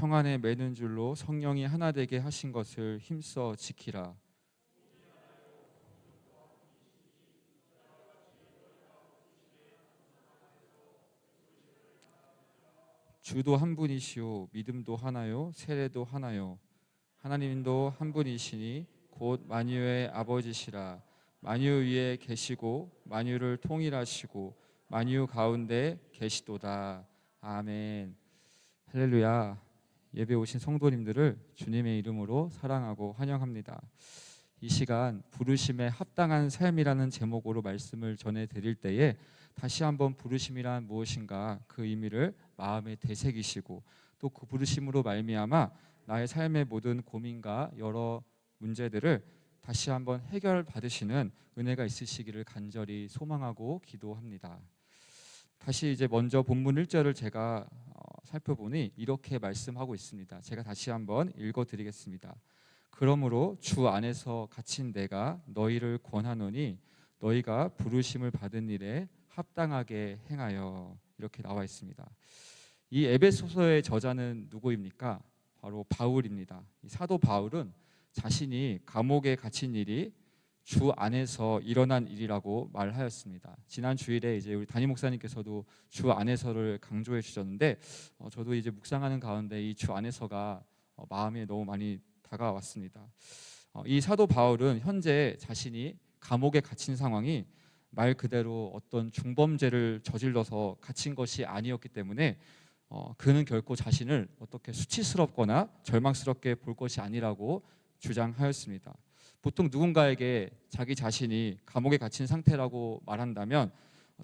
평안에 매는 줄로 성령이 하나 되게 하신 것을 힘써 지키라. 주도 한 분이시요 믿음도 하나요 세례도 하나요. 하나님도 한 분이시니 곧 만유의 아버지시라. 만유 위에 계시고 만유를 통일하시고 만유 가운데 계시도다. 아멘. 할렐루야. 예배 오신 성도님들을 주님의 이름으로 사랑하고 환영합니다. 이 시간 부르심에 합당한 삶이라는 제목으로 말씀을 전해드릴 때에 다시 한번 부르심이란 무엇인가 그 의미를 마음에 되새기시고 또 그 부르심으로 말미암아 나의 삶의 모든 고민과 여러 문제들을 다시 한번 해결받으시는 은혜가 있으시기를 간절히 소망하고 기도합니다. 다시 이제 먼저 본문 1절을 제가 살펴보니 이렇게 말씀하고 있습니다. 제가 다시 한번 읽어드리겠습니다. 그러므로 주 안에서 갇힌 내가 너희를 권하노니 너희가 부르심을 받은 일에 합당하게 행하여. 이렇게 나와 있습니다. 이 에베소서의 저자는 누구입니까? 바로 바울입니다. 이 사도 바울은 자신이 감옥에 갇힌 일이 주 안에서 일어난 일이라고 말하였습니다. 지난 주일에 이제 우리 담임 목사님께서도 주 안에서를 강조해 주셨는데 저도 이제 묵상하는 가운데 이 주 안에서가 마음에 너무 많이 다가왔습니다. 이 사도 바울은 현재 자신이 감옥에 갇힌 상황이 말 그대로 어떤 중범죄를 저질러서 갇힌 것이 아니었기 때문에 그는 결코 자신을 어떻게 수치스럽거나 절망스럽게 볼 것이 아니라고 주장하였습니다. 보통 누군가에게 자기 자신이 감옥에 갇힌 상태라고 말한다면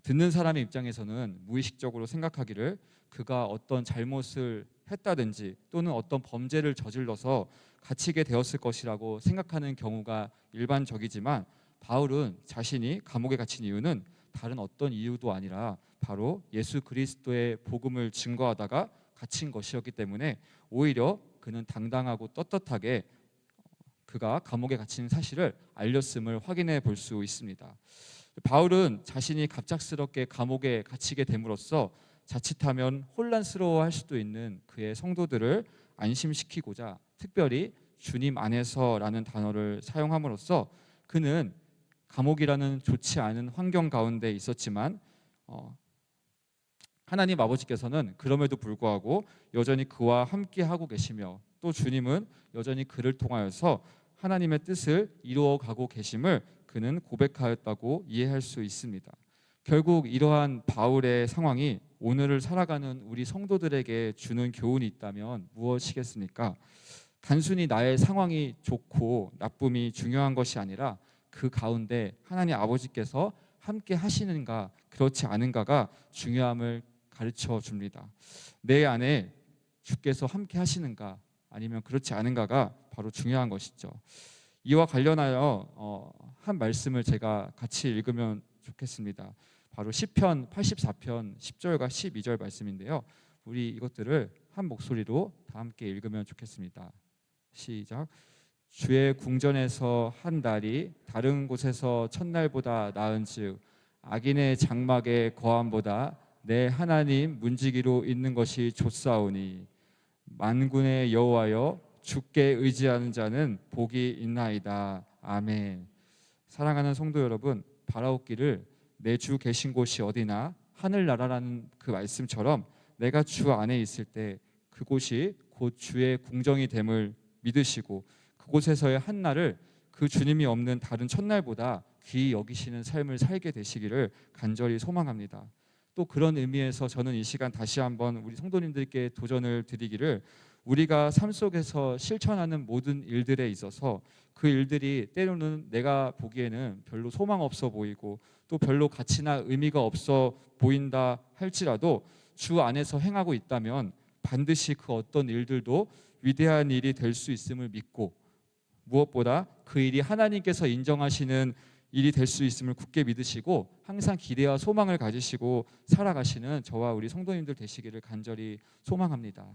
듣는 사람의 입장에서는 무의식적으로 생각하기를 그가 어떤 잘못을 했다든지 또는 어떤 범죄를 저질러서 갇히게 되었을 것이라고 생각하는 경우가 일반적이지만 바울은 자신이 감옥에 갇힌 이유는 다른 어떤 이유도 아니라 바로 예수 그리스도의 복음을 증거하다가 갇힌 것이었기 때문에 오히려 그는 당당하고 떳떳하게 그가 감옥에 갇힌 사실을 알렸음을 확인해 볼 수 있습니다. 바울은 자신이 갑작스럽게 감옥에 갇히게 됨으로써 자칫하면 혼란스러워할 수도 있는 그의 성도들을 안심시키고자 특별히 주님 안에서라는 단어를 사용함으로써 그는 감옥이라는 좋지 않은 환경 가운데 있었지만 하나님 아버지께서는 그럼에도 불구하고 여전히 그와 함께 하고 계시며 또 주님은 여전히 그를 통하여서 하나님의 뜻을 이루어가고 계심을 그는 고백하였다고 이해할 수 있습니다. 결국 이러한 바울의 상황이 오늘을 살아가는 우리 성도들에게 주는 교훈이 있다면 무엇이겠습니까? 단순히 나의 상황이 좋고 나쁨이 중요한 것이 아니라 그 가운데 하나님 아버지께서 함께 하시는가 그렇지 않은가가 중요함을 가르쳐 줍니다. 내 안에 주께서 함께 하시는가 아니면 그렇지 않은가가 바로 중요한 것이죠. 이와 관련하여 한 말씀을 제가 같이 읽으면 좋겠습니다. 바로 시편 84편 10절과 12절 말씀인데요. 우리 이것들을 한 목소리로 다 함께 읽으면 좋겠습니다. 시작. 주의 궁전에서 한 달이 다른 곳에서 첫날보다 나은즉 악인의 장막의 거함보다 내 하나님 문지기로 있는 것이 좋사오니 만군의 여호와여 주께 의지하는 자는 복이 있나이다. 아멘. 사랑하는 성도 여러분, 바라옵기를 내 주 계신 곳이 어디나 하늘나라라는 그 말씀처럼 내가 주 안에 있을 때 그곳이 곧 주의 궁정이 됨을 믿으시고 그곳에서의 한날을 그 주님이 없는 다른 첫날보다 귀히 여기시는 삶을 살게 되시기를 간절히 소망합니다. 또 그런 의미에서 저는 이 시간 다시 한번 우리 성도님들께 도전을 드리기를 우리가 삶 속에서 실천하는 모든 일들에 있어서 그 일들이 때로는 내가 보기에는 별로 소망 없어 보이고 또 별로 가치나 의미가 없어 보인다 할지라도 주 안에서 행하고 있다면 반드시 그 어떤 일들도 위대한 일이 될 수 있음을 믿고 무엇보다 그 일이 하나님께서 인정하시는 일이 될 수 있음을 굳게 믿으시고 항상 기대와 소망을 가지시고 살아가시는 저와 우리 성도님들 되시기를 간절히 소망합니다.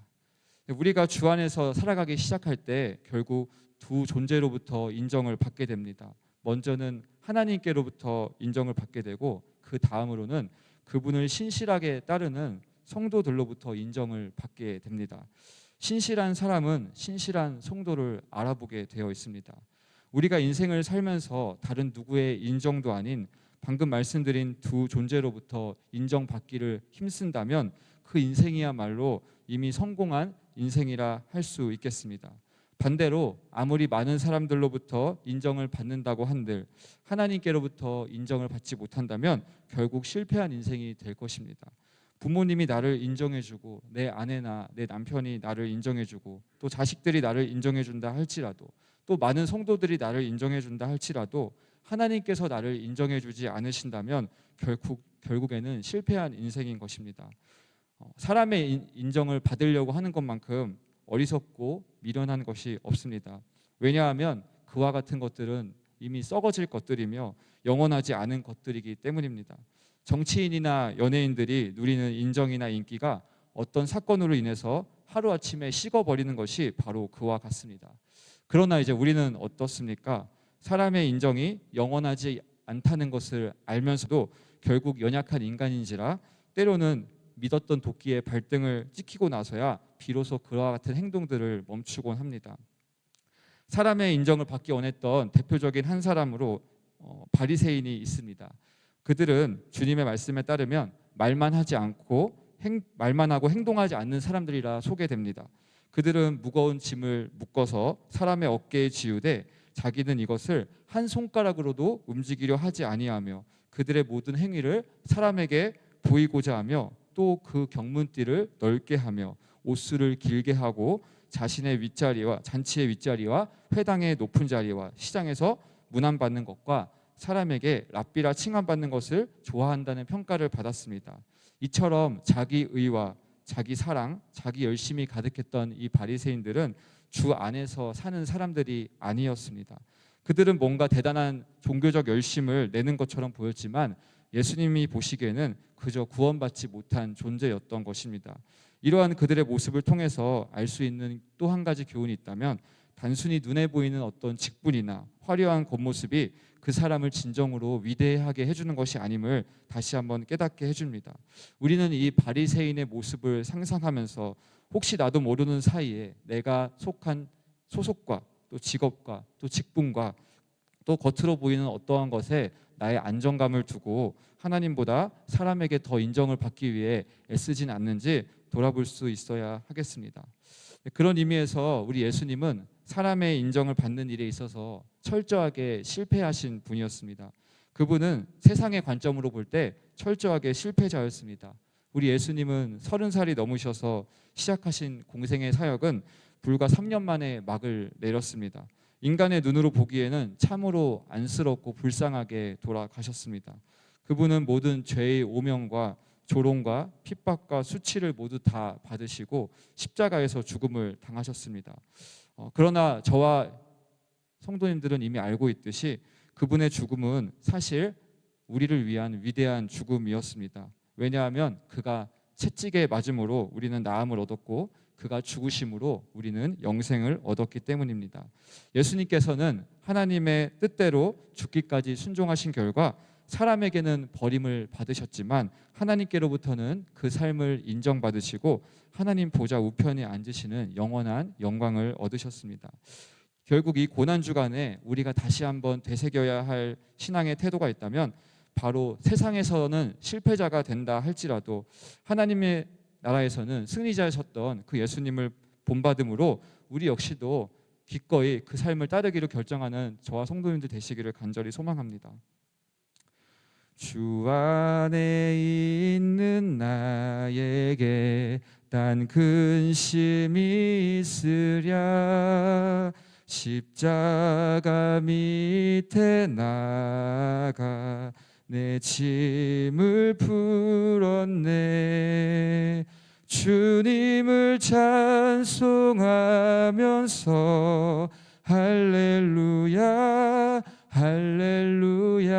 우리가 주 안에서 살아가기 시작할 때 결국 두 존재로부터 인정을 받게 됩니다. 먼저는 하나님께로부터 인정을 받게 되고 그 다음으로는 그분을 신실하게 따르는 성도들로부터 인정을 받게 됩니다. 신실한 사람은 신실한 성도를 알아보게 되어 있습니다. 우리가 인생을 살면서 다른 누구의 인정도 아닌 방금 말씀드린 두 존재로부터 인정받기를 힘쓴다면 그 인생이야말로 이미 성공한 인생이라 할 수 있겠습니다. 반대로 아무리 많은 사람들로부터 인정을 받는다고 한들 하나님께로부터 인정을 받지 못한다면 결국 실패한 인생이 될 것입니다. 부모님이 나를 인정해주고 내 아내나 내 남편이 나를 인정해주고 또 자식들이 나를 인정해준다 할지라도 또 많은 성도들이 나를 인정해준다 할지라도 하나님께서 나를 인정해주지 않으신다면 결국에는 실패한 인생인 것입니다. 사람의 인정을 받으려고 하는 것만큼 어리석고 미련한 것이 없습니다. 왜냐하면 그와 같은 것들은 이미 썩어질 것들이며 영원하지 않은 것들이기 때문입니다. 정치인이나 연예인들이 누리는 인정이나 인기가 어떤 사건으로 인해서 하루아침에 식어버리는 것이 바로 그와 같습니다. 그러나 이제 우리는 어떻습니까? 사람의 인정이 영원하지 않다는 것을 알면서도 결국 연약한 인간인지라 때로는 믿었던 도끼의 발등을 찍히고 나서야 비로소 그와 같은 행동들을 멈추곤 합니다. 사람의 인정을 받기 원했던 대표적인 한 사람으로 바리새인이 있습니다. 그들은 주님의 말씀에 따르면 말만 하고 행동하지 않는 사람들이라 소개됩니다. 그들은 무거운 짐을 묶어서 사람의 어깨에 지우되 자기는 이것을 한 손가락으로도 움직이려 하지 아니하며 그들의 모든 행위를 사람에게 보이고자 하며 또 그 경문띠를 넓게 하며 옷수를 길게 하고 자신의 윗자리와 잔치의 윗자리와 회당의 높은 자리와 시장에서 문안받는 것과 사람에게 랍비라 칭함받는 것을 좋아한다는 평가를 받았습니다. 이처럼 자기 의와 자기 사랑, 자기 열심이 가득했던 이 바리새인들은 주 안에서 사는 사람들이 아니었습니다. 그들은 뭔가 대단한 종교적 열심을 내는 것처럼 보였지만 예수님이 보시기에는 그저 구원받지 못한 존재였던 것입니다. 이러한 그들의 모습을 통해서 알 수 있는 또 한 가지 교훈이 있다면 단순히 눈에 보이는 어떤 직분이나 화려한 겉모습이 그 사람을 진정으로 위대하게 해주는 것이 아님을 다시 한번 깨닫게 해줍니다. 우리는 이 바리새인의 모습을 상상하면서 혹시 나도 모르는 사이에 내가 속한 소속과 또 직업과 또 직분과 또 겉으로 보이는 어떠한 것에 나의 안정감을 두고 하나님보다 사람에게 더 인정을 받기 위해 애쓰진 않는지 돌아볼 수 있어야 하겠습니다. 그런 의미에서 우리 예수님은 사람의 인정을 받는 일에 있어서 철저하게 실패하신 분이었습니다. 그분은 세상의 관점으로 볼 때 철저하게 실패자였습니다. 우리 예수님은 30살이 넘으셔서 시작하신 공생의 사역은 불과 3년 만에 막을 내렸습니다. 인간의 눈으로 보기에는 참으로 안쓰럽고 불쌍하게 돌아가셨습니다. 그분은 모든 죄의 오명과 조롱과 핍박과 수치를 모두 다 받으시고 십자가에서 죽음을 당하셨습니다. 그러나 저와 성도님들은 이미 알고 있듯이 그분의 죽음은 사실 우리를 위한 위대한 죽음이었습니다. 왜냐하면 그가 채찍에 맞음으로 우리는 나음을 얻었고 그가 죽으심으로 우리는 영생을 얻었기 때문입니다. 예수님께서는 하나님의 뜻대로 죽기까지 순종하신 결과 사람에게는 버림을 받으셨지만 하나님께로부터는 그 삶을 인정받으시고 하나님 보좌 우편에 앉으시는 영원한 영광을 얻으셨습니다. 결국 이 고난주간에 우리가 다시 한번 되새겨야 할 신앙의 태도가 있다면 바로 세상에서는 실패자가 된다 할지라도 하나님의 나라에서는 승리자셨던 그 예수님을 본받음으로 우리 역시도 기꺼이 그 삶을 따르기로 결정하는 저와 성도님들 되시기를 간절히 소망합니다. 주 안에 있는 나에게 단 근심이 있으랴 십자가 밑에 나가 내 짐을 풀었네. 주님을 찬송하면서 할렐루야 할렐루야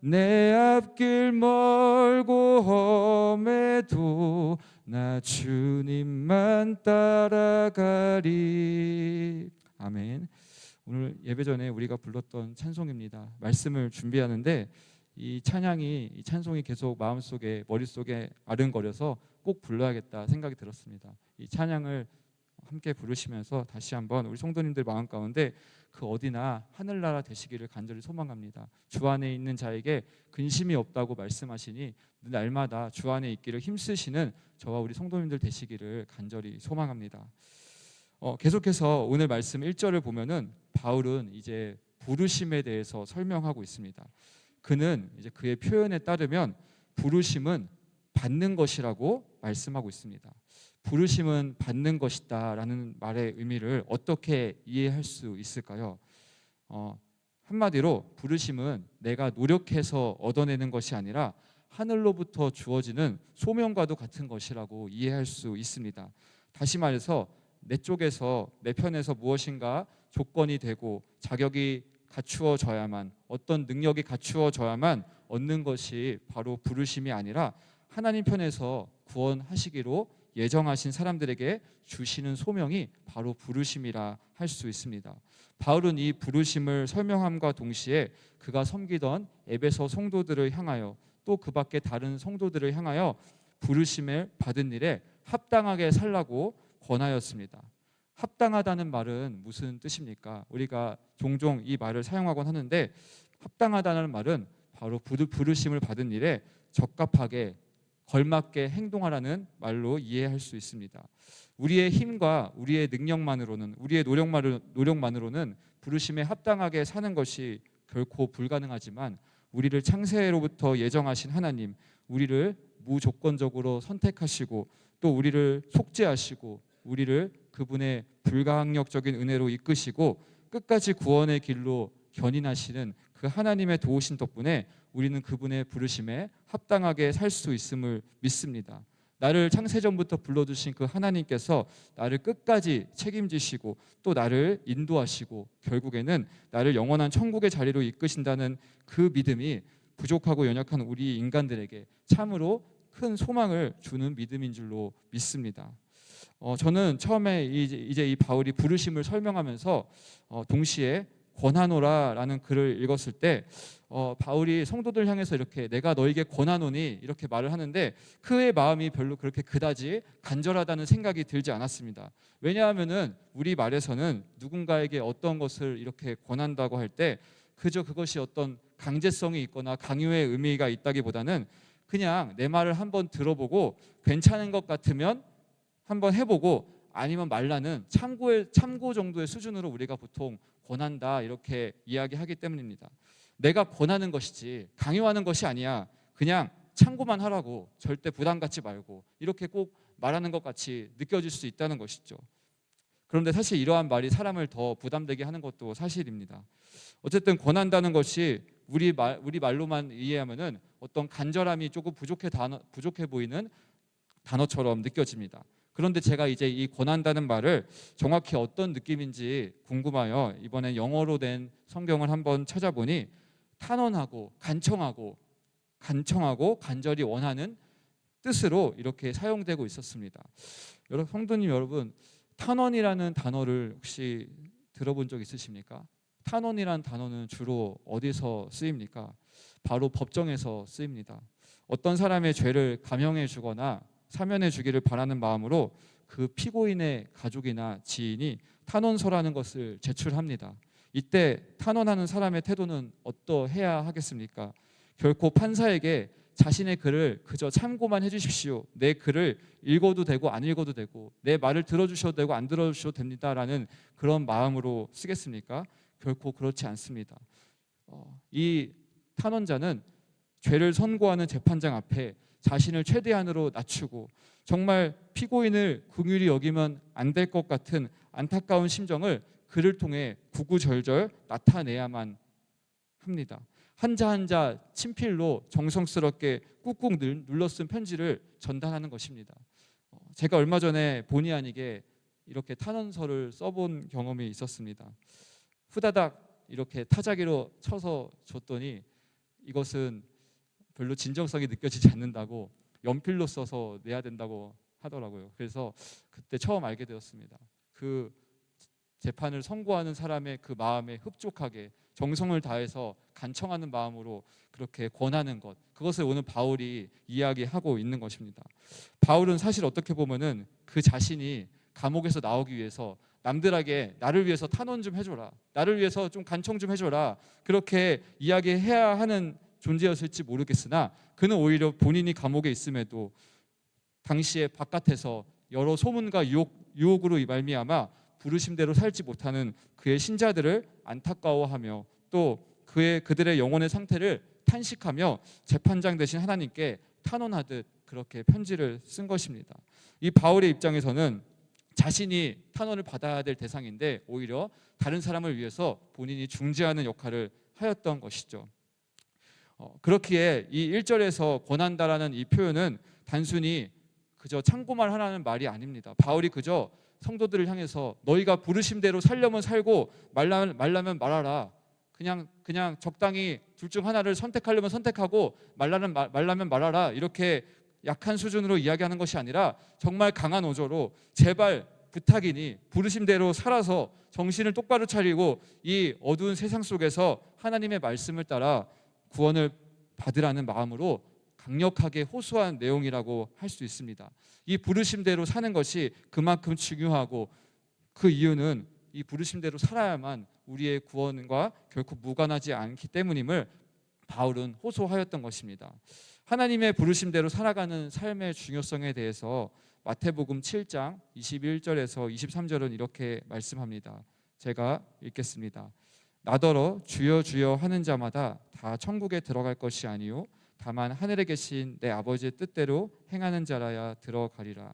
내 앞길 멀고 험해도 나 주님만 따라가리. 아멘. 오늘 예배 전에 우리가 불렀던 찬송입니다. 말씀을 준비하는데 이 찬송이 계속 마음속에 머릿속에 아른거려서 꼭 불러야겠다 생각이 들었습니다. 이 찬양을 함께 부르시면서 다시 한번 우리 성도님들 마음 가운데 그 어디나 하늘나라 되시기를 간절히 소망합니다. 주 안에 있는 자에게 근심이 없다고 말씀하시니 날마다 주 안에 있기를 힘쓰시는 저와 우리 성도님들 되시기를 간절히 소망합니다. 계속해서 오늘 말씀 1절을 보면은 바울은 이제 부르심에 대해서 설명하고 있습니다. 그는 이제 그의 표현에 따르면 부르심은 받는 것이라고 말씀하고 있습니다. 부르심은 받는 것이다라는 말의 의미를 어떻게 이해할 수 있을까요? 한마디로 부르심은 내가 노력해서 얻어내는 것이 아니라 하늘로부터 주어지는 소명과도 같은 것이라고 이해할 수 있습니다. 다시 말해서 내 쪽에서 내 편에서 무엇인가 조건이 되고 자격이 갖추어져야만, 어떤 능력이 갖추어져야만 얻는 것이 바로 부르심이 아니라 하나님 편에서 구원하시기로 예정하신 사람들에게 주시는 소명이 바로 부르심이라 할 수 있습니다. 바울은 이 부르심을 설명함과 동시에 그가 섬기던 에베소 성도들을 향하여 또 그 밖에 다른 성도들을 향하여 부르심을 받은 일에 합당하게 살라고 권하였습니다. 합당하다는 말은 무슨 뜻입니까? 우리가 종종 이 말을 사용하곤 하는데, 합당하다는 말은 바로 부르심을 받은 일에 적합하게 걸맞게 행동하라는 말로 이해할 수 있습니다. 우리의 힘과 우리의 능력만으로는, 우리의 노력만으로는 부르심에 합당하게 사는 것이 결코 불가능하지만, 우리를 창세로부터 예정하신 하나님, 우리를 무조건적으로 선택하시고 또 우리를 속죄하시고 우리를 그분의 불가항력적인 은혜로 이끄시고 끝까지 구원의 길로 견인하시는 그 하나님의 도우신 덕분에 우리는 그분의 부르심에 합당하게 살 수 있음을 믿습니다. 나를 창세전부터 불러주신 그 하나님께서 나를 끝까지 책임지시고 또 나를 인도하시고 결국에는 나를 영원한 천국의 자리로 이끄신다는 그 믿음이 부족하고 연약한 우리 인간들에게 참으로 큰 소망을 주는 믿음인 줄로 믿습니다. 저는 처음에 이제 이 바울이 부르심을 설명하면서 동시에 권하노라라는 글을 읽었을 때 바울이 성도들 향해서 이렇게 내가 너에게 권하노니 이렇게 말을 하는데 그의 마음이 별로 그렇게 그다지 간절하다는 생각이 들지 않았습니다. 왜냐하면은 우리 말에서는 누군가에게 어떤 것을 이렇게 권한다고 할 때 그저 그것이 어떤 강제성이 있거나 강요의 의미가 있다기보다는 그냥 내 말을 한번 들어보고 괜찮은 것 같으면 한번 해보고 아니면 말라는 참고 정도의 수준으로 우리가 보통 권한다 이렇게 이야기하기 때문입니다. 내가 권하는 것이지 강요하는 것이 아니야. 그냥 참고만 하라고, 절대 부담 갖지 말고, 이렇게 꼭 말하는 것 같이 느껴질 수 있다는 것이죠. 그런데 사실 이러한 말이 사람을 더 부담되게 하는 것도 사실입니다. 어쨌든 권한다는 것이 우리 말로만 이해하면은 어떤 간절함이 조금 부족해 보이는 단어처럼 느껴집니다. 그런데 제가 이제 이 권한다는 말을 정확히 어떤 느낌인지 궁금하여 이번에 영어로 된 성경을 한번 찾아보니 탄원하고 간청하고 간절히 원하는 뜻으로 이렇게 사용되고 있었습니다. 여러분, 성도님 여러분, 탄원이라는 단어를 혹시 들어본 적 있으십니까? 탄원이라는 단어는 주로 어디서 쓰입니까? 바로 법정에서 쓰입니다. 어떤 사람의 죄를 감형해 주거나 사면해 주기를 바라는 마음으로 그 피고인의 가족이나 지인이 탄원서라는 것을 제출합니다. 이때 탄원하는 사람의 태도는 어떠해야 하겠습니까? 결코 판사에게 자신의 글을 그저 참고만 해주십시오, 내 글을 읽어도 되고 안 읽어도 되고 내 말을 들어주셔도 되고 안 들어주셔도 됩니다라는 그런 마음으로 쓰겠습니까? 결코 그렇지 않습니다. 이 탄원자는 죄를 선고하는 재판장 앞에 자신을 최대한으로 낮추고 정말 피고인을 긍휼히 여기면 안 될 것 같은 안타까운 심정을 글을 통해 구구절절 나타내야만 합니다. 한자 한자 친필로 정성스럽게 꾹꾹 눌러 쓴 편지를 전달하는 것입니다. 제가 얼마 전에 본의 아니게 이렇게 탄원서를 써본 경험이 있었습니다. 후다닥 이렇게 타자기로 쳐서 줬더니 이것은 별로 진정성이 느껴지지 않는다고 연필로 써서 내야 된다고 하더라고요. 그래서 그때 처음 알게 되었습니다. 그 재판을 선고하는 사람의 그 마음에 흡족하게 정성을 다해서 간청하는 마음으로 그렇게 권하는 것, 그것을 오늘 바울이 이야기하고 있는 것입니다. 바울은 사실 어떻게 보면은 그 자신이 감옥에서 나오기 위해서 남들에게 나를 위해서 탄원 좀 해줘라, 나를 위해서 좀 간청 좀 해줘라, 그렇게 이야기해야 하는 존재였을지 모르겠으나 그는 오히려 본인이 감옥에 있음에도 당시에 바깥에서 여러 소문과 유혹으로 말미암아 부르심대로 살지 못하는 그의 신자들을 안타까워하며 또 그들의 영혼의 상태를 탄식하며 재판장 되신 하나님께 탄원하듯 그렇게 편지를 쓴 것입니다. 이 바울의 입장에서는 자신이 탄원을 받아야 될 대상인데 오히려 다른 사람을 위해서 본인이 중재하는 역할을 하였던 것이죠. 그렇기에 이 1절에서 권한다라는 이 표현은 단순히 그저 참고만 하라는 말이 아닙니다. 바울이 그저 성도들을 향해서 너희가 부르심대로 살려면 살고 말라면 말하라, 그냥 적당히 둘 중 하나를 선택하려면 선택하고 말라면 말하라, 이렇게 약한 수준으로 이야기하는 것이 아니라 정말 강한 어조로 제발 부탁이니 부르심대로 살아서 정신을 똑바로 차리고 이 어두운 세상 속에서 하나님의 말씀을 따라 구원을 받으라는 마음으로 강력하게 호소한 내용이라고 할 수 있습니다. 이 부르심대로 사는 것이 그만큼 중요하고 그 이유는 이 부르심대로 살아야만 우리의 구원과 결코 무관하지 않기 때문임을 바울은 호소하였던 것입니다. 하나님의 부르심대로 살아가는 삶의 중요성에 대해서 마태복음 7장 21절에서 23절은 이렇게 말씀합니다. 제가 읽겠습니다. 나더러 주여 주여 하는 자마다 다 천국에 들어갈 것이 아니요 다만 하늘에 계신 내 아버지의 뜻대로 행하는 자라야 들어가리라.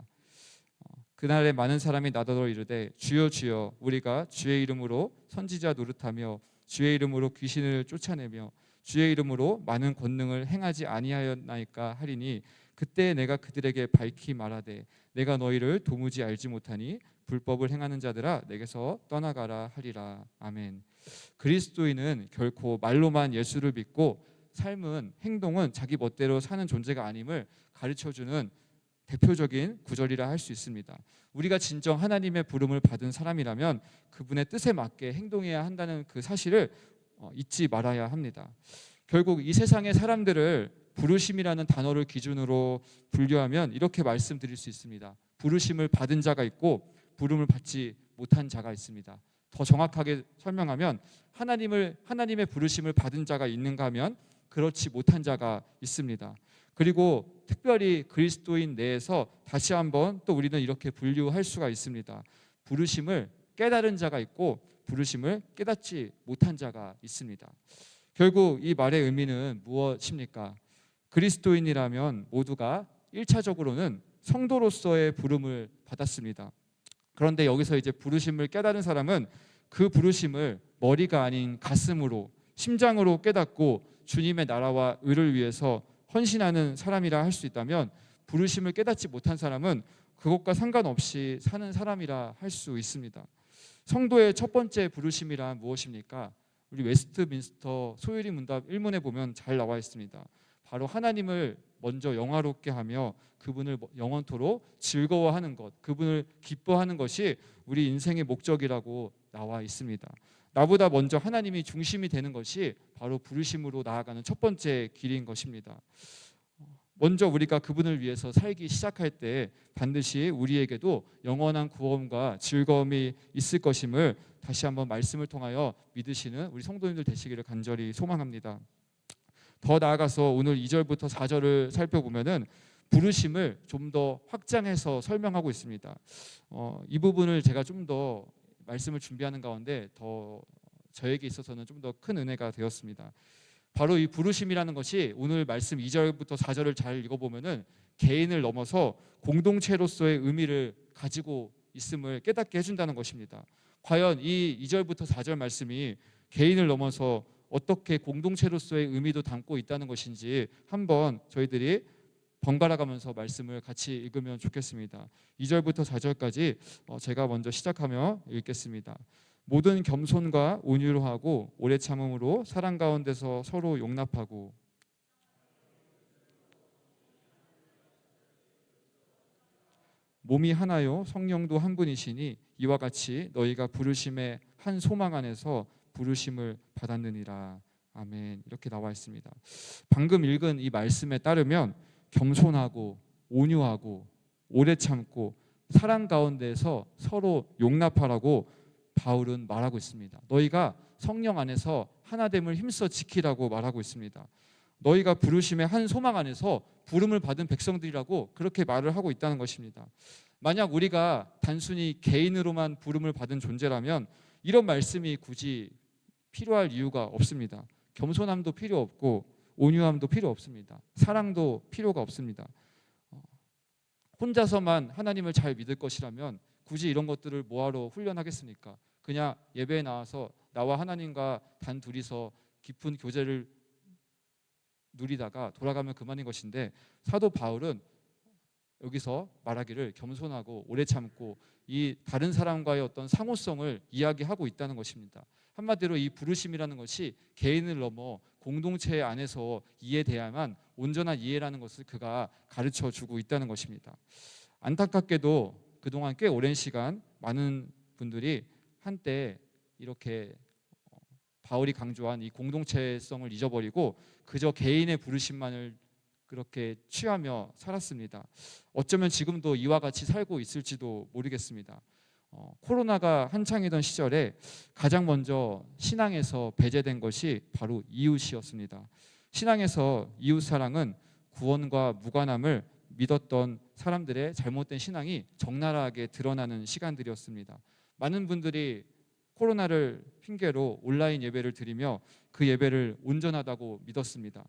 그날에 많은 사람이 나더러 이르되 주여 주여 우리가 주의 이름으로 선지자 노릇하며 주의 이름으로 귀신을 쫓아내며 주의 이름으로 많은 권능을 행하지 아니하였나이까 하리니 그때 내가 그들에게 밝히 말하되 내가 너희를 도무지 알지 못하니 불법을 행하는 자들아 내게서 떠나가라 하리라. 아멘. 그리스도인은 결코 말로만 예수를 믿고 삶은 행동은 자기 멋대로 사는 존재가 아님을 가르쳐주는 대표적인 구절이라 할 수 있습니다. 우리가 진정 하나님의 부름을 받은 사람이라면 그분의 뜻에 맞게 행동해야 한다는 그 사실을 잊지 말아야 합니다. 결국 이 세상의 사람들을 부르심이라는 단어를 기준으로 분류하면 이렇게 말씀드릴 수 있습니다. 부르심을 받은 자가 있고 부름을 받지 못한 자가 있습니다. 더 정확하게 설명하면 하나님의 부르심을 받은 자가 있는가 하면 그렇지 못한 자가 있습니다. 그리고 특별히 그리스도인 내에서 다시 한번 또 우리는 이렇게 분류할 수가 있습니다. 부르심을 깨달은 자가 있고 부르심을 깨닫지 못한 자가 있습니다. 결국 이 말의 의미는 무엇입니까? 그리스도인이라면 모두가 1차적으로는 성도로서의 부름을 받았습니다. 그런데 여기서 이제 부르심을 깨달은 사람은 그 부르심을 머리가 아닌 가슴으로, 심장으로 깨닫고 주님의 나라와 의를 위해서 헌신하는 사람이라 할 수 있다면, 부르심을 깨닫지 못한 사람은 그것과 상관없이 사는 사람이라 할 수 있습니다. 성도의 첫 번째 부르심이란 무엇입니까? 우리 웨스트민스터 소유리 문답 1문에 보면 잘 나와 있습니다. 바로 하나님을 먼저 영화롭게 하며 그분을 영원토록 즐거워하는 것, 그분을 기뻐하는 것이 우리 인생의 목적이라고 나와 있습니다. 나보다 먼저 하나님이 중심이 되는 것이 바로 부르심으로 나아가는 첫 번째 길인 것입니다. 먼저 우리가 그분을 위해서 살기 시작할 때 반드시 우리에게도 영원한 구원과 즐거움이 있을 것임을 다시 한번 말씀을 통하여 믿으시는 우리 성도님들 되시기를 간절히 소망합니다. 더 나아가서 오늘 2절부터 4절을 살펴보면은 부르심을 좀 더 확장해서 설명하고 있습니다. 이 부분을 제가 좀 더 말씀을 준비하는 가운데 더 저에게 있어서는 좀 더 큰 은혜가 되었습니다. 바로 이 부르심이라는 것이 오늘 말씀 2절부터 4절을 잘 읽어보면은 개인을 넘어서 공동체로서의 의미를 가지고 있음을 깨닫게 해준다는 것입니다. 과연 이 2절부터 4절 말씀이 개인을 넘어서 어떻게 공동체로서의 의미도 담고 있다는 것인지 한번 저희들이 번갈아 가면서 말씀을 같이 읽으면 좋겠습니다. 2절부터 4절까지 제가 먼저 시작하며 읽겠습니다. 모든 겸손과 온유로 하고 오래 참음으로 사랑 가운데서 서로 용납하고 몸이 하나요 성령도 한 분이시니 이와 같이 너희가 부르심의 한 소망 안에서 부르심을 받았느니라. 아멘. 이렇게 나와 있습니다. 방금 읽은 이 말씀에 따르면 겸손하고 온유하고 오래 참고 사랑 가운데서 서로 용납하라고 바울은 말하고 있습니다. 너희가 성령 안에서 하나됨을 힘써 지키라고 말하고 있습니다. 너희가 부르심의 한 소망 안에서 부름을 받은 백성들이라고 그렇게 말을 하고 있다는 것입니다. 만약 우리가 단순히 개인으로만 부름을 받은 존재라면 이런 말씀이 굳이 필요할 이유가 없습니다. 겸손함도 필요 없고 온유함도 필요 없습니다. 사랑도 필요가 없습니다. 혼자서만 하나님을 잘 믿을 것이라면 굳이 이런 것들을 뭐하러 훈련하겠습니까? 그냥 예배에 나와서 나와 하나님과 단 둘이서 깊은 교제를 누리다가 돌아가면 그만인 것인데, 사도 바울은 여기서 말하기를 겸손하고 오래 참고 이 다른 사람과의 어떤 상호성을 이야기하고 있다는 것입니다. 한마디로 이 부르심이라는 것이 개인을 넘어 공동체 안에서 이해돼야만 온전한 이해라는 것을 그가 가르쳐 주고 있다는 것입니다. 안타깝게도 그동안 꽤 오랜 시간 많은 분들이 한때 이렇게 바울이 강조한 이 공동체성을 잊어버리고 그저 개인의 부르심만을 그렇게 취하며 살았습니다. 어쩌면 지금도 이와 같이 살고 있을지도 모르겠습니다. 코로나가 한창이던 시절에 가장 먼저 신앙에서 배제된 것이 바로 이웃이었습니다. 신앙에서 이웃사랑은 구원과 무관함을 믿었던 사람들의 잘못된 신앙이 적나라하게 드러나는 시간들이었습니다. 많은 분들이 코로나를 핑계로 온라인 예배를 드리며 그 예배를 온전하다고 믿었습니다.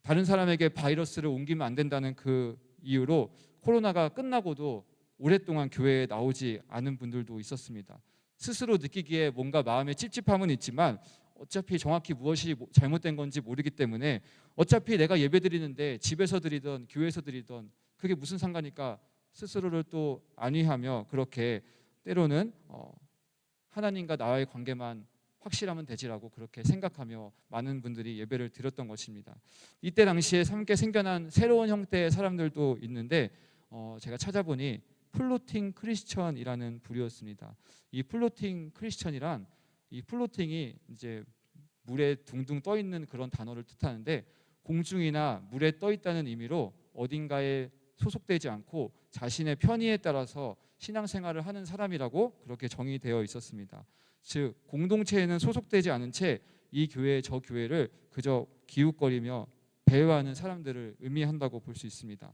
다른 사람에게 바이러스를 옮기면 안 된다는 그 이유로 코로나가 끝나고도 오랫동안 교회에 나오지 않은 분들도 있었습니다. 스스로 느끼기에 뭔가 마음에 찝찝함은 있지만 어차피 정확히 무엇이 잘못된 건지 모르기 때문에 어차피 내가 예배 드리는데 집에서 드리던 교회에서 드리던 그게 무슨 상관일까 스스로를 또 안위하며 그렇게 때로는 하나님과 나와의 관계만 확실하면 되지라고 그렇게 생각하며 많은 분들이 예배를 드렸던 것입니다. 이때 당시에 함께 생겨난 새로운 형태의 사람들도 있는데 제가 찾아보니 플로팅 크리스천이라는 부류였습니다. 이 플로팅 크리스천이란 이 플로팅이 이제 물에 둥둥 떠 있는 그런 단어를 뜻하는데 공중이나 물에 떠 있다는 의미로 어딘가에 소속되지 않고 자신의 편의에 따라서 신앙생활을 하는 사람이라고 그렇게 정의되어 있었습니다. 즉 공동체에는 소속되지 않은 채 이 교회 저 교회를 그저 기웃거리며 배회하는 사람들을 의미한다고 볼 수 있습니다.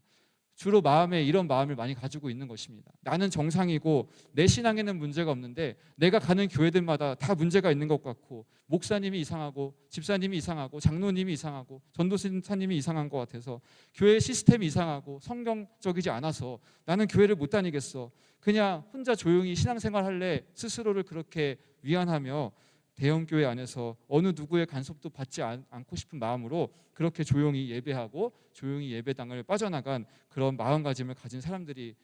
주로 마음에 이런 마음을 많이 가지고 있는 것입니다. 나는 정상이고 내 신앙에는 문제가 없는데 내가 가는 교회들마다 다 문제가 있는 것 같고 목사님이 이상하고 집사님이 이상하고 장로님이 이상하고 전도사님이 이상한 것 같아서 교회 시스템이 이상하고 성경적이지 않아서 나는 교회를 못 다니겠어. 그냥 혼자 조용히 신앙생활 할래. 스스로를 그렇게 위안하며 대형교회 안에서 어느 누구의 간섭도 받지 않고 싶은 마음으로 그렇게 조용히 예배하고 조용히 예배당을 빠져나간 그런 마음가짐을 가진 사람들이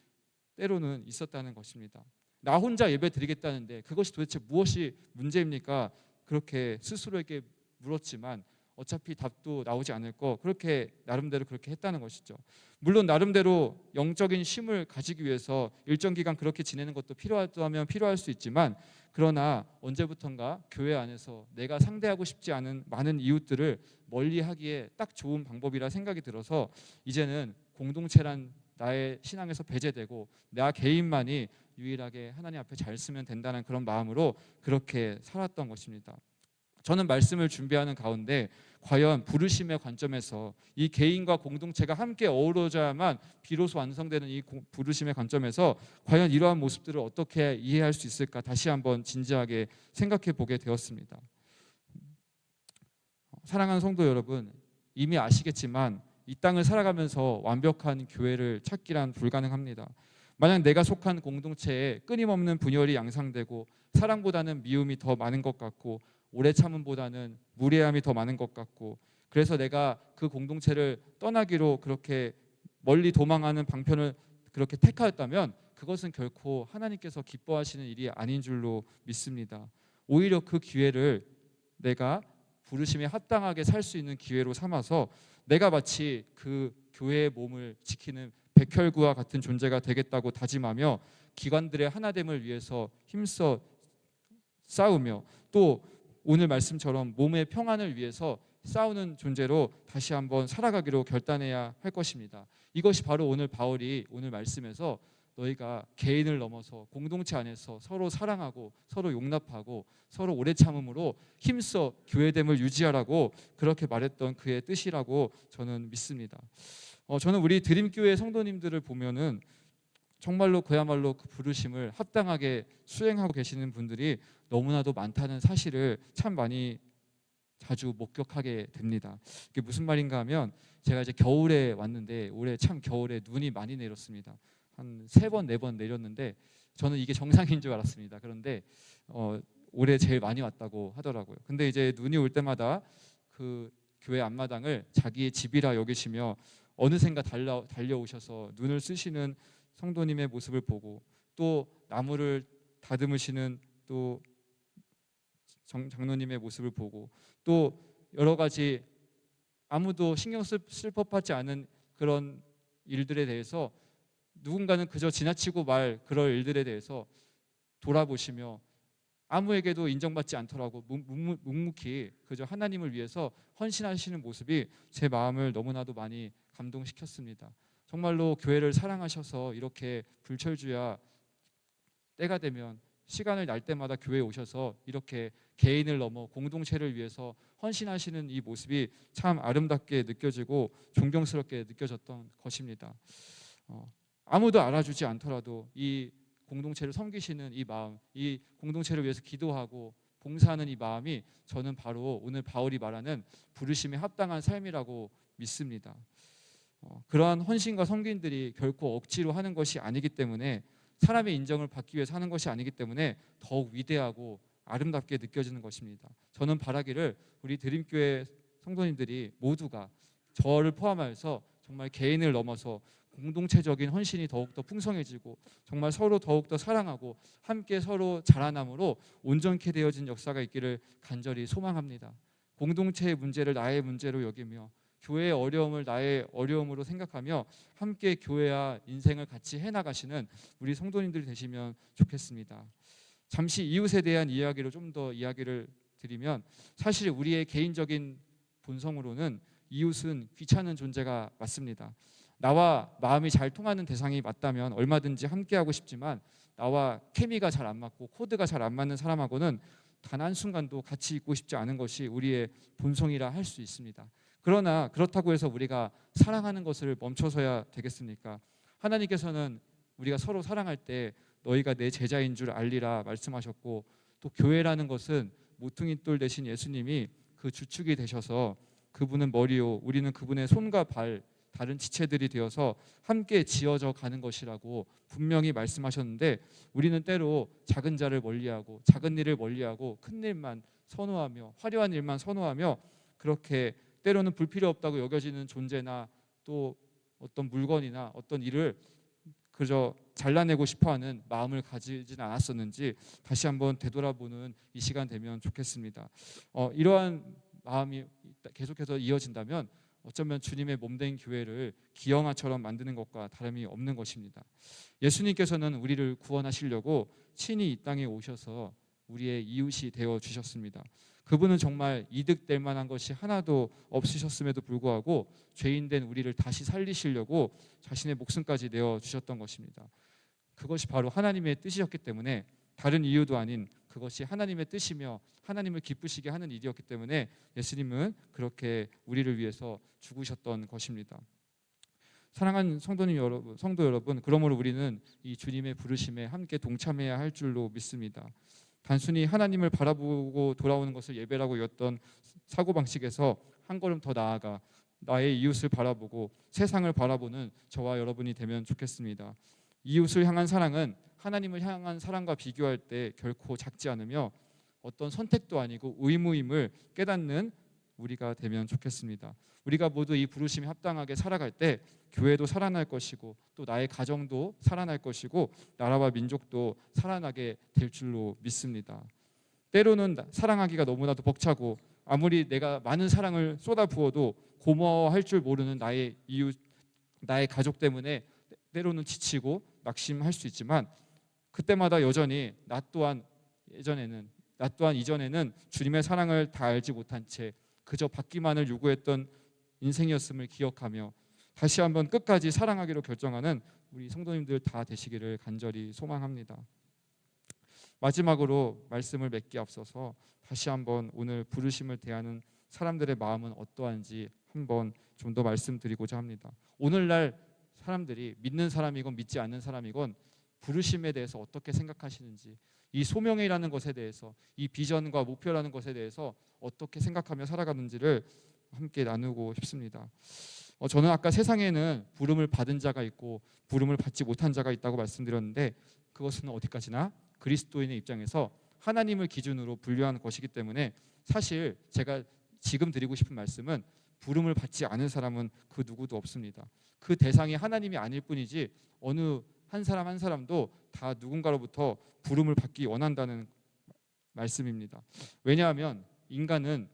때로는 있었다는 것입니다. 나 혼자 예배 드리겠다는데 그것이 도대체 무엇이 문제입니까? 그렇게 스스로에게 물었지만 어차피 답도 나오지 않을 거 그렇게 나름대로 그렇게 했다는 것이죠. 물론 나름대로 영적인 쉼을 가지기 위해서 일정 기간 그렇게 지내는 것도 필요하다면 필요할 수 있지만 그러나 언제부턴가 교회 안에서 내가 상대하고 싶지 않은 많은 이웃들을 멀리하기에 딱 좋은 방법이라 생각이 들어서 이제는 공동체란 나의 신앙에서 배제되고 나 개인만이 유일하게 하나님 앞에 잘 쓰면 된다는 그런 마음으로 그렇게 살았던 것입니다. 저는 말씀을 준비하는 가운데 과연 부르심의 관점에서 이 개인과 공동체가 함께 어우러져야만 비로소 완성되는 이 부르심의 관점에서 과연 이러한 모습들을 어떻게 이해할 수 있을까 다시 한번 진지하게 생각해 보게 되었습니다. 사랑하는 성도 여러분, 이미 아시겠지만 이 땅을 살아가면서 완벽한 교회를 찾기란 불가능합니다. 만약 내가 속한 공동체에 끊임없는 분열이 양상되고 사랑보다는 미움이 더 많은 것 같고 오래 참음보다는 무례함이 더 많은 것 같고 그래서 내가 그 공동체를 떠나기로 그렇게 멀리 도망하는 방편을 그렇게 택하였다면 그것은 결코 하나님께서 기뻐하시는 일이 아닌 줄로 믿습니다. 오히려 그 기회를 내가 부르심에 합당하게 살 수 있는 기회로 삼아서 내가 마치 그 교회의 몸을 지키는 백혈구와 같은 존재가 되겠다고 다짐하며 기관들의 하나됨을 위해서 힘써 싸우며 또 오늘 말씀처럼 몸의 평안을 위해서 싸우는 존재로 다시 한번 살아가기로 결단해야 할 것입니다. 이것이 바로 오늘 바울이 오늘 말씀에서 너희가 개인을 넘어서 공동체 안에서 서로 사랑하고 서로 용납하고 서로 오래 참음으로 힘써 교회됨을 유지하라고 그렇게 말했던 그의 뜻이라고 저는 믿습니다. 저는 우리 드림교회 성도님들을 보면은 정말로 그야말로 그 부르심을 합당하게 수행하고 계시는 분들이 너무나도 많다는 사실을 참 많이 자주 목격하게 됩니다. 이게 무슨 말인가 하면 제가 이제 겨울에 왔는데 올해 참 겨울에 눈이 많이 내렸습니다. 한 3번, 4번 내렸는데 저는 이게 정상인 줄 알았습니다. 그런데 올해 제일 많이 왔다고 하더라고요. 근데 이제 눈이 올 때마다 그 교회 앞마당을 자기의 집이라 여기시며 어느샌가 달려오셔서 눈을 쓰시는 성도님의 모습을 보고 또 나무를 다듬으시는 또 장로님의 모습을 보고 또 여러 가지 아무도 신경 쓸 법하지 않은 그런 일들에 대해서 누군가는 그저 지나치고 말 그럴 일들에 대해서 돌아보시며 아무에게도 인정받지 않더라고 묵묵히 그저 하나님을 위해서 헌신하시는 모습이 제 마음을 너무나도 많이 감동시켰습니다. 정말로 교회를 사랑하셔서 이렇게 불철주야 때가 되면 시간을 날 때마다 교회에 오셔서 이렇게 개인을 넘어 공동체를 위해서 헌신하시는 이 모습이 참 아름답게 느껴지고 존경스럽게 느껴졌던 것입니다. 아무도 알아주지 않더라도 이 공동체를 섬기시는 이 마음, 이 공동체를 위해서 기도하고 봉사하는 이 마음이 저는 바로 오늘 바울이 말하는 부르심에 합당한 삶이라고 믿습니다. 그러한 헌신과 섬김들이 결코 억지로 하는 것이 아니기 때문에 사람의 인정을 받기 위해서 하는 것이 아니기 때문에 더욱 위대하고 아름답게 느껴지는 것입니다. 저는 바라기를 우리 드림교회 성도님들이 모두가 저를 포함하여서 정말 개인을 넘어서 공동체적인 헌신이 더욱더 풍성해지고 정말 서로 더욱더 사랑하고 함께 서로 자라남으로 온전케 되어진 역사가 있기를 간절히 소망합니다. 공동체의 문제를 나의 문제로 여기며 교회의 어려움을 나의 어려움으로 생각하며 함께 교회와 인생을 같이 해나가시는 우리 성도님들이 되시면 좋겠습니다. 잠시 이웃에 대한 이야기를 좀 더 이야기를 드리면 사실 우리의 개인적인 본성으로는 이웃은 귀찮은 존재가 맞습니다. 나와 마음이 잘 통하는 대상이 맞다면 얼마든지 함께하고 싶지만 나와 케미가 잘 안 맞고 코드가 잘 안 맞는 사람하고는 단 한순간도 같이 있고 싶지 않은 것이 우리의 본성이라 할 수 있습니다. 그러나 그렇다고 해서 우리가 사랑하는 것을 멈춰서야 되겠습니까? 하나님께서는 우리가 서로 사랑할 때 너희가 내 제자인 줄 알리라 말씀하셨고 또 교회라는 것은 모퉁이 돌 대신 예수님이 그 주축이 되셔서 그분은 머리요 우리는 그분의 손과 발 다른 지체들이 되어서 함께 지어져 가는 것이라고 분명히 말씀하셨는데 우리는 때로 작은 자를 멀리하고 작은 일을 멀리하고 큰 일만 선호하며 화려한 일만 선호하며 그렇게 때로는 불필요 없다고 여겨지는 존재나 또 어떤 물건이나 어떤 일을 그저 잘라내고 싶어하는 마음을 가지진 않았었는지 다시 한번 되돌아보는 이 시간 되면 좋겠습니다. 이러한 마음이 계속해서 이어진다면 어쩌면 주님의 몸된 교회를 기영아처럼 만드는 것과 다름이 없는 것입니다. 예수님께서는 우리를 구원하시려고 친히 이 땅에 오셔서 우리의 이웃이 되어 주셨습니다. 그분은 정말 이득될 만한 것이 하나도 없으셨음에도 불구하고 죄인된 우리를 다시 살리시려고 자신의 목숨까지 내어 주셨던 것입니다. 그것이 바로 하나님의 뜻이었기 때문에 다른 이유도 아닌 그것이 하나님의 뜻이며 하나님을 기쁘시게 하는 일이었기 때문에 예수님은 그렇게 우리를 위해서 죽으셨던 것입니다. 사랑하는 성도 여러분, 그러므로 우리는 이 주님의 부르심에 함께 동참해야 할 줄로 믿습니다. 단순히 하나님을 바라보고 돌아오는 것을 예배라고 여겼던 사고방식에서 한 걸음 더 나아가 나의 이웃을 바라보고 세상을 바라보는 저와 여러분이 되면 좋겠습니다. 이웃을 향한 사랑은 하나님을 향한 사랑과 비교할 때 결코 작지 않으며 어떤 선택도 아니고 의무임을 깨닫는 우리가 되면 좋겠습니다. 우리가 모두 이 부르심에 합당하게 살아갈 때 교회도 살아날 것이고 또 나의 가정도 살아날 것이고 나라와 민족도 살아나게 될 줄로 믿습니다. 때로는 사랑하기가 너무나도 벅차고 아무리 내가 많은 사랑을 쏟아부어도 고마워할 줄 모르는 나의 이웃, 나의 가족 때문에 때로는 지치고 낙심할 수 있지만 그때마다 여전히 나 또한 이전에는 주님의 사랑을 다 알지 못한 채 그저 받기만을 요구했던 인생이었음을 기억하며 다시 한번 끝까지 사랑하기로 결정하는 우리 성도님들 다 되시기를 간절히 소망합니다. 마지막으로 말씀을 맺기 앞서서 다시 한번 오늘 부르심을 대하는 사람들의 마음은 어떠한지 한번 좀 더 말씀드리고자 합니다. 오늘날 사람들이 믿는 사람이건 믿지 않는 사람이건 부르심에 대해서 어떻게 생각하시는지, 이 소명이라는 것에 대해서, 이 비전과 목표라는 것에 대해서 어떻게 생각하며 살아가는지를 함께 나누고 싶습니다. 저는 아까 세상에는 부름을 받은 자가 있고 부름을 받지 못한 자가 있다고 말씀드렸는데, 그것은 어디까지나 그리스도인의 입장에서 하나님을 기준으로 분류한 것이기 때문에, 사실 제가 지금 드리고 싶은 말씀은 부름을 받지 않은 사람은 그 누구도 없습니다. 그 대상이 하나님이 아닐 뿐이지 어느 한 사람 한 사람도 다 누군가로부터 부름을 받기 원한다는 말씀입니다. 왜냐하면 인간은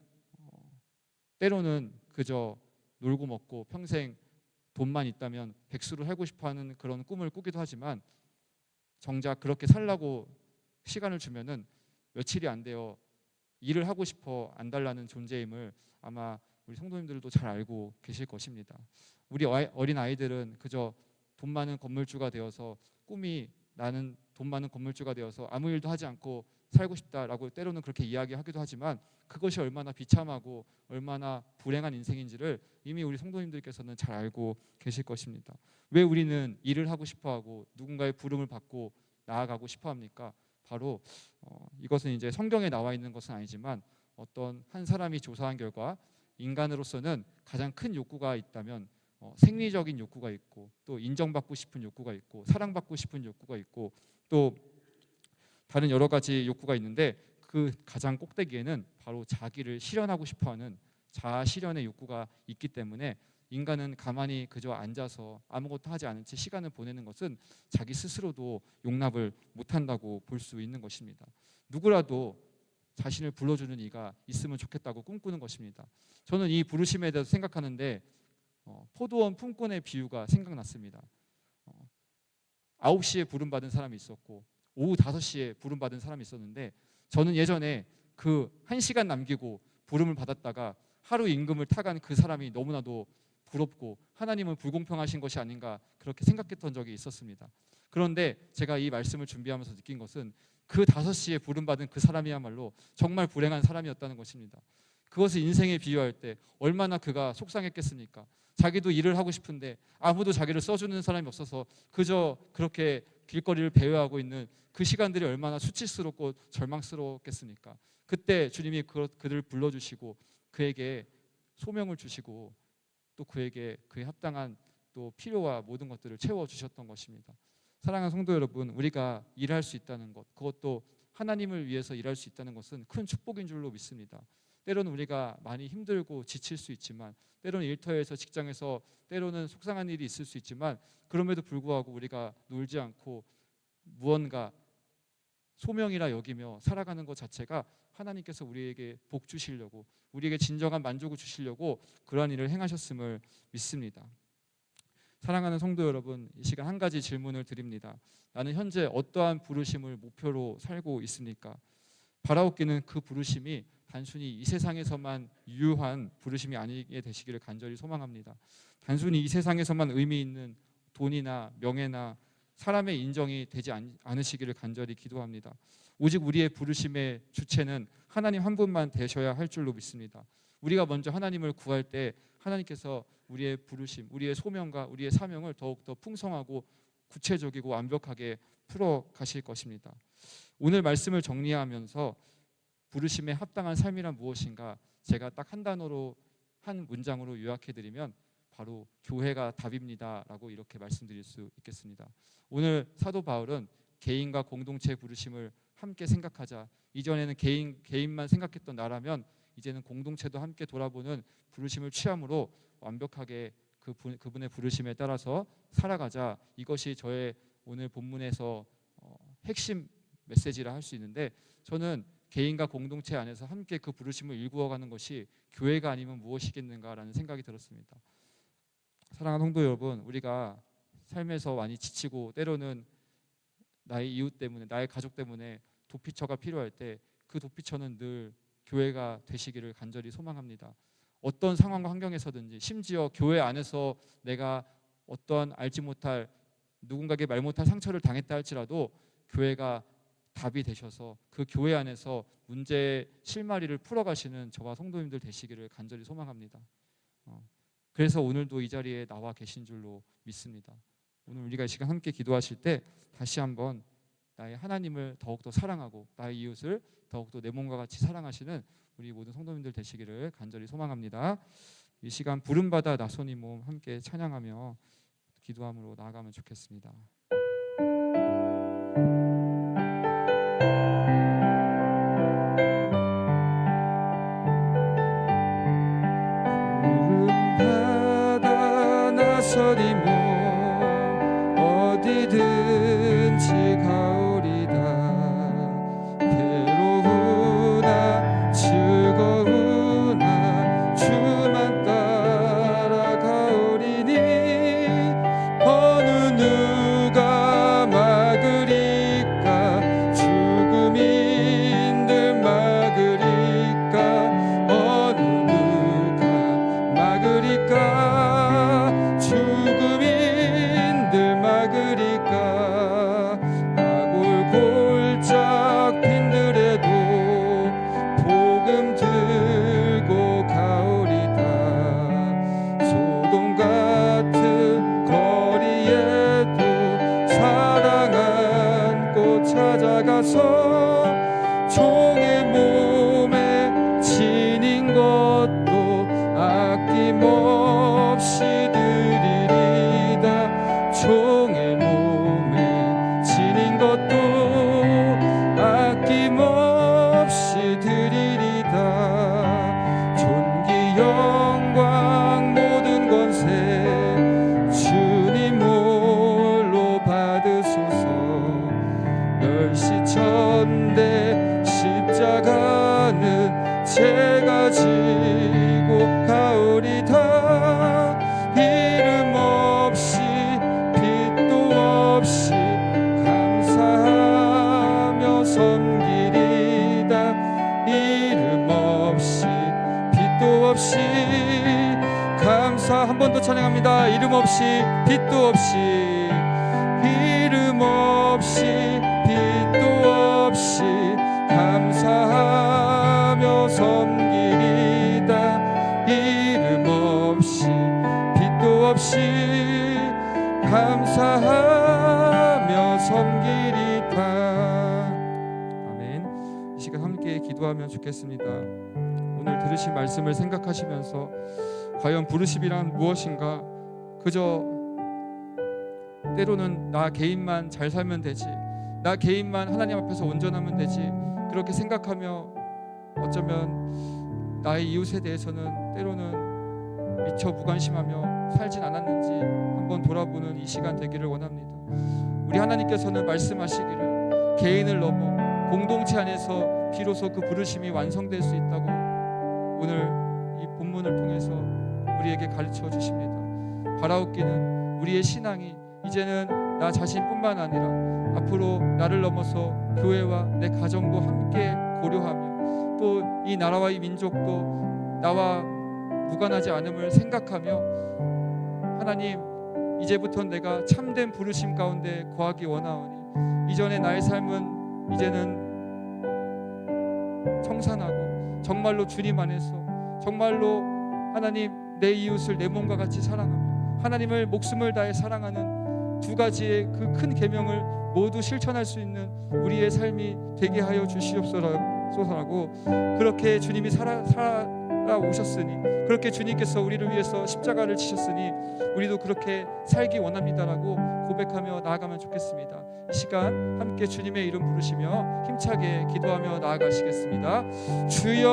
때로는 그저 놀고 먹고 평생 돈만 있다면 백수를 살고 싶어하는 그런 꿈을 꾸기도 하지만, 정작 그렇게 살라고 시간을 주면은 며칠이 안 되어 일을 하고 싶어 안달나는 존재임을 아마 우리 성도님들도 잘 알고 계실 것입니다. 우리 어린 아이들은 그저 돈 많은 건물주가 되어서, 꿈이 나는 돈 많은 건물주가 되어서 아무 일도 하지 않고 살고 싶다라고 때로는 그렇게 이야기하기도 하지만, 그것이 얼마나 비참하고 얼마나 불행한 인생인지를 이미 우리 성도님들께서는 잘 알고 계실 것입니다. 왜 우리는 일을 하고 싶어하고 누군가의 부름을 받고 나아가고 싶어합니까? 바로 이것은 이제 성경에 나와 있는 것은 아니지만, 어떤 한 사람이 조사한 결과 인간으로서는 가장 큰 욕구가 있다면 생리적인 욕구가 있고, 또 인정받고 싶은 욕구가 있고, 사랑받고 싶은 욕구가 있고, 또 다른 여러 가지 욕구가 있는데, 그 가장 꼭대기에는 바로 자기를 실현하고 싶어하는 자아 실현의 욕구가 있기 때문에, 인간은 가만히 그저 앉아서 아무것도 하지 않은 채 시간을 보내는 것은 자기 스스로도 용납을 못한다고 볼 수 있는 것입니다. 누구라도 자신을 불러주는 이가 있으면 좋겠다고 꿈꾸는 것입니다. 저는 이 부르심에 대해서 생각하는데 포도원 품꾼의 비유가 생각났습니다. 9시에 부름받은 사람이 있었고 오후 5시에 부름받은 사람이 있었는데, 저는 예전에 그 1시간 남기고 부름을 받았다가 하루 임금을 타간 그 사람이 너무나도 부럽고 하나님은 불공평하신 것이 아닌가 그렇게 생각했던 적이 있었습니다. 그런데 제가 이 말씀을 준비하면서 느낀 것은 그 5시에 부름받은 그 사람이야말로 정말 불행한 사람이었다는 것입니다. 그것을 인생에 비유할 때 얼마나 그가 속상했겠습니까? 자기도 일을 하고 싶은데 아무도 자기를 써주는 사람이 없어서 그저 그렇게 길거리를 배회하고 있는 그 시간들이 얼마나 수치스럽고 절망스러웠겠습니까? 그때 주님이 그들을 불러주시고 그에게 소명을 주시고 또 그에게 그에 합당한 또 필요와 모든 것들을 채워주셨던 것입니다. 사랑하는 성도 여러분, 우리가 일할 수 있다는 것, 그것도 하나님을 위해서 일할 수 있다는 것은 큰 축복인 줄로 믿습니다. 때로는 우리가 많이 힘들고 지칠 수 있지만, 때로는 일터에서 직장에서 때로는 속상한 일이 있을 수 있지만, 그럼에도 불구하고 우리가 놀지 않고 무언가 소명이라 여기며 살아가는 것 자체가 하나님께서 우리에게 복 주시려고, 우리에게 진정한 만족을 주시려고 그러한 일을 행하셨음을 믿습니다. 사랑하는 성도 여러분, 이 시간 한 가지 질문을 드립니다. 나는 현재 어떠한 부르심을 목표로 살고 있습니까? 바라옵기는 그 부르심이 단순히 이 세상에서만 유효한 부르심이 아니게 되시기를 간절히 소망합니다. 단순히 이 세상에서만 의미 있는 돈이나 명예나 사람의 인정이 되지 않으시기를 간절히 기도합니다. 오직 우리의 부르심의 주체는 하나님 한 분만 되셔야 할 줄로 믿습니다. 우리가 먼저 하나님을 구할 때 하나님께서 우리의 부르심, 우리의 소명과 우리의 사명을 더욱더 풍성하고 구체적이고 완벽하게 풀어 가실 것입니다. 오늘 말씀을 정리하면서 부르심에 합당한 삶이란 무엇인가, 제가 딱 한 단어로, 한 문장으로 요약해드리면 바로 교회가 답입니다라고 이렇게 말씀드릴 수 있겠습니다. 오늘 사도 바울은 개인과 공동체의 부르심을 함께 생각하자, 이전에는 개인만 생각했던 나라면 이제는 공동체도 함께 돌아보는 부르심을 취함으로 완벽하게 그분의 부르심에 따라서 살아가자, 이것이 저의 오늘 본문에서 핵심 메시지라 할 수 있는데, 저는 개인과 공동체 안에서 함께 그 부르심을 일구어가는 것이 교회가 아니면 무엇이겠는가라는 생각이 들었습니다. 사랑하는 성도 여러분, 우리가 삶에서 많이 지치고 때로는 나의 이웃 때문에, 나의 가족 때문에 도피처가 필요할 때 그 도피처는 늘 교회가 되시기를 간절히 소망합니다. 어떤 상황과 환경에서든지, 심지어 교회 안에서 내가 어떤 알지 못할, 누군가에게 말 못할 상처를 당했다 할지라도 교회가 답이 되셔서 그 교회 안에서 문제의 실마리를 풀어가시는 저와 성도님들 되시기를 간절히 소망합니다. 그래서 오늘도 이 자리에 나와 계신 줄로 믿습니다. 오늘 우리가 이 시간 함께 기도하실 때 다시 한번 나의 하나님을 더욱더 사랑하고 나의 이웃을 더욱더 내 몸과 같이 사랑하시는 우리 모든 성도님들 되시기를 간절히 소망합니다. 이 시간 부름받아 나선이 몸 함께 찬양하며 기도함으로 나아가면 좋겠습니다. 부름받아 나선이 몸 어디든지 가오리다. 괴로우나 즐거우나 주만 따라가오리니 어느 누가 막으리까. 죽음인들 막으리까. 어느 누가 막으리까. 죽음인들 막으리까. 아골골짝 빈들에도 복음 들고 가오리다. 소돔 같은 거리에도 사랑 안고 찾아가서 종의 몸에 지닌 것도 아낌없이 드리리다. 종의 몸에 지닌 것도 아낌없이 드리리다. 존귀 영광 모든 권세 주님 홀로 받으소서. 멸시천대 십자가는 제가 지고 가오리다. 이름 없이 빛도 없이 감사하며 섬기리다. 이름 없이 빛도 없이 감사. 한 번 더 찬양합니다. 이름 없이 빛도 없이, 이름 없이 빛도 없이 감사하며 섬기리다. 이름 없이 빛도 없이 감사하며 섬기리다. 아멘. 이 시간 함께 기도하면 좋겠습니다. 오늘 들으신 말씀을 생각하시면서 과연 부르심이란 무엇인가? 그저 때로는 나 개인만 잘 살면 되지, 나 개인만 하나님 앞에서 온전하면 되지, 그렇게 생각하며 어쩌면 나의 이웃에 대해서는 때로는 미처 무관심하며 살진 않았는지 한번 돌아보는 이 시간 되기를 원합니다. 우리 하나님께서는 말씀하시기를 개인을 넘어 공동체 안에서 비로소 그 부르심이 완성될 수 있다고 오늘 이 본문을 통해서 우리에게 가르쳐 주십니다. 바라옵기는 우리의 신앙이 이제는 나 자신뿐만 아니라 앞으로 나를 넘어서 교회와 내 가정도 함께 고려하며 또 이 나라와 이 민족도 나와 무관하지 않음을 생각하며 하나님, 이제부터 내가 참된 부르심 가운데 거하기 원하오니 이전의 나의 삶은 이제는 청산하고 정말로 주님 안에서 정말로 하나님 내 이웃을 내 몸과 같이 사랑하며 하나님을 목숨을 다해 사랑하는 두 가지의 그 큰 계명을 모두 실천할 수 있는 우리의 삶이 되게 하여 주시옵소서라고, 그렇게 주님이 살아오셨으니, 그렇게 주님께서 우리를 위해서 십자가를 지셨으니 우리도 그렇게 살기 원합니다라고 고백하며 나아가면 좋겠습니다. 이 시간 함께 주님의 이름 부르시며 힘차게 기도하며 나아가시겠습니다. 주여